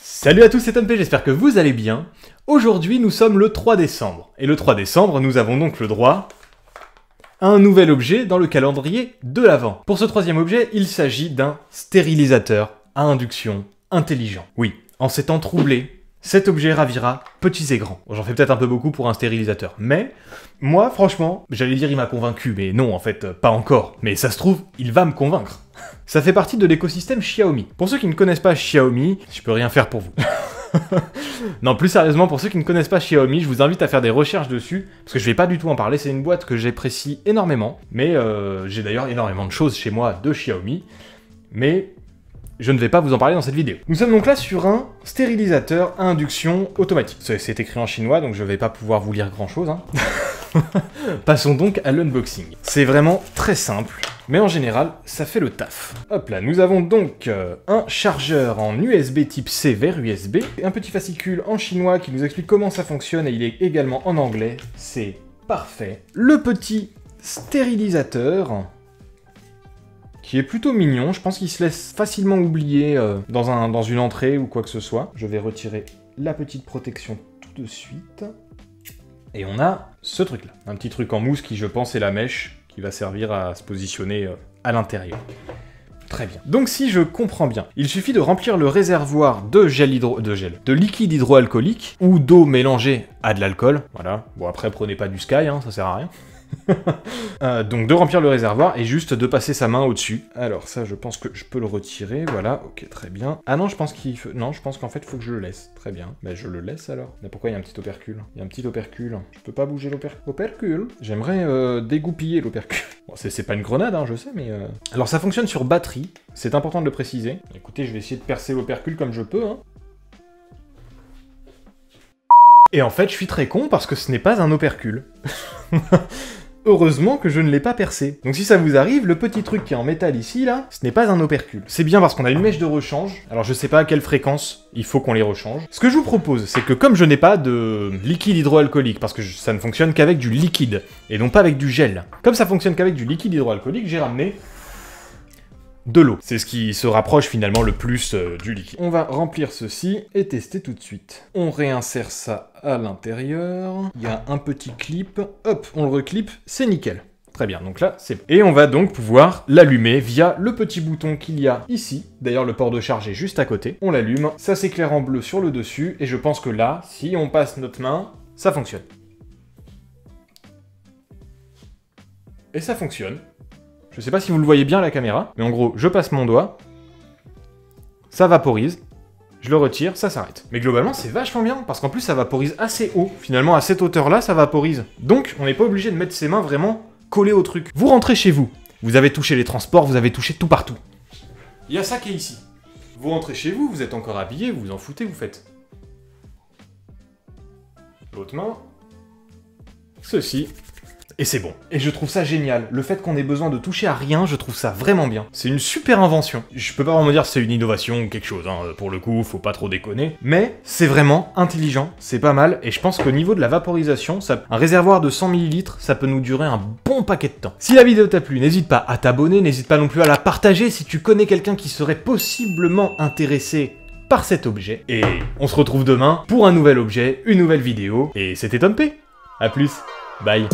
Salut à tous, c'est Tom P, j'espère que vous allez bien. Aujourd'hui, nous sommes le 3 décembre. Et le 3 décembre, nous avons donc le droit à un nouvel objet dans le calendrier de l'Avent. Pour ce troisième objet, il s'agit d'un stérilisateur à induction intelligent. Oui, en ces temps troublés, cet objet ravira petits et grands. Bon, j'en fais peut-être un peu beaucoup pour un stérilisateur, mais moi, franchement, j'allais dire il m'a convaincu, mais non, en fait, pas encore. Mais ça se trouve, il va me convaincre. Ça fait partie de l'écosystème Xiaomi. Pour ceux qui ne connaissent pas Xiaomi, je peux rien faire pour vous. Non, plus sérieusement, pour ceux qui ne connaissent pas Xiaomi, je vous invite à faire des recherches dessus, parce que je vais pas du tout en parler, c'est une boîte que j'apprécie énormément, mais j'ai d'ailleurs énormément de choses chez moi de Xiaomi, mais je ne vais pas vous en parler dans cette vidéo. Nous sommes donc là sur un stérilisateur à induction automatique. C'est écrit en chinois, donc je vais pas pouvoir vous lire grand chose, hein. Passons donc à l'unboxing. C'est vraiment très simple, mais en général, ça fait le taf. Hop là, nous avons donc un chargeur en USB type C vers USB, un petit fascicule en chinois qui nous explique comment ça fonctionne, et il est également en anglais, c'est parfait. Le petit stérilisateur, qui est plutôt mignon, je pense qu'il se laisse facilement oublier dans une entrée ou quoi que ce soit. Je vais retirer la petite protection tout de suite. Et on a ce truc-là, un petit truc en mousse qui, je pense, est la mèche qui va servir à se positionner à l'intérieur. Très bien. Donc si je comprends bien, il suffit de remplir le réservoir de liquide hydroalcoolique ou d'eau mélangée à de l'alcool. Voilà. Bon, après, prenez pas du Sky, hein, ça sert à rien. Donc de remplir le réservoir et juste de passer sa main au-dessus. Alors ça, je pense que je peux le retirer, voilà, ok, très bien. Ah non, je pense qu'en fait, il faut que je le laisse. Très bien. Mais je le laisse alors. Mais pourquoi il y a un petit opercule? Il y a un petit opercule. Je peux pas bouger l'opercule. J'aimerais dégoupiller l'opercule. Bon, c'est pas une grenade, hein, je sais, mais... Alors ça fonctionne sur batterie, c'est important de le préciser. Écoutez, je vais essayer de percer l'opercule comme je peux, hein. Et en fait, je suis très con parce que ce n'est pas un opercule. Heureusement que je ne l'ai pas percé. Donc si ça vous arrive, le petit truc qui est en métal ici, là, ce n'est pas un opercule. C'est bien parce qu'on a une mèche de rechange, alors je sais pas à quelle fréquence il faut qu'on les rechange. Ce que je vous propose, c'est que comme je n'ai pas de liquide hydroalcoolique, parce que ça ne fonctionne qu'avec du liquide, et non pas avec du gel, comme ça fonctionne qu'avec du liquide hydroalcoolique, j'ai ramené de l'eau. C'est ce qui se rapproche finalement le plus du liquide. On va remplir ceci et tester tout de suite. On réinsère ça à l'intérieur. Il y a un petit clip. Hop, on le reclipe, c'est nickel. Très bien, donc là, c'est bon. Et on va donc pouvoir l'allumer via le petit bouton qu'il y a ici. D'ailleurs, le port de charge est juste à côté. On l'allume, ça s'éclaire en bleu sur le dessus, et je pense que là, si on passe notre main, ça fonctionne. Et ça fonctionne. Je sais pas si vous le voyez bien à la caméra, mais en gros, je passe mon doigt, ça vaporise, je le retire, ça s'arrête. Mais globalement, c'est vachement bien, parce qu'en plus, ça vaporise assez haut. Finalement, à cette hauteur-là, ça vaporise. Donc, on n'est pas obligé de mettre ses mains vraiment collées au truc. Vous rentrez chez vous, vous avez touché les transports, vous avez touché tout partout. Il y a ça qui est ici. Vous rentrez chez vous, vous êtes encore habillé, vous vous en foutez, vous faites l'autre main, ceci. Et c'est bon. Et je trouve ça génial. Le fait qu'on ait besoin de toucher à rien, je trouve ça vraiment bien. C'est une super invention. Je peux pas vraiment dire que c'est une innovation ou quelque chose, hein. Pour le coup, faut pas trop déconner. Mais c'est vraiment intelligent, c'est pas mal, et je pense qu'au niveau de la vaporisation, un réservoir de 100 ml, ça peut nous durer un bon paquet de temps. Si la vidéo t'a plu, n'hésite pas à t'abonner, n'hésite pas non plus à la partager si tu connais quelqu'un qui serait possiblement intéressé par cet objet. Et on se retrouve demain pour un nouvel objet, une nouvelle vidéo, et c'était Tom P. A plus, bye.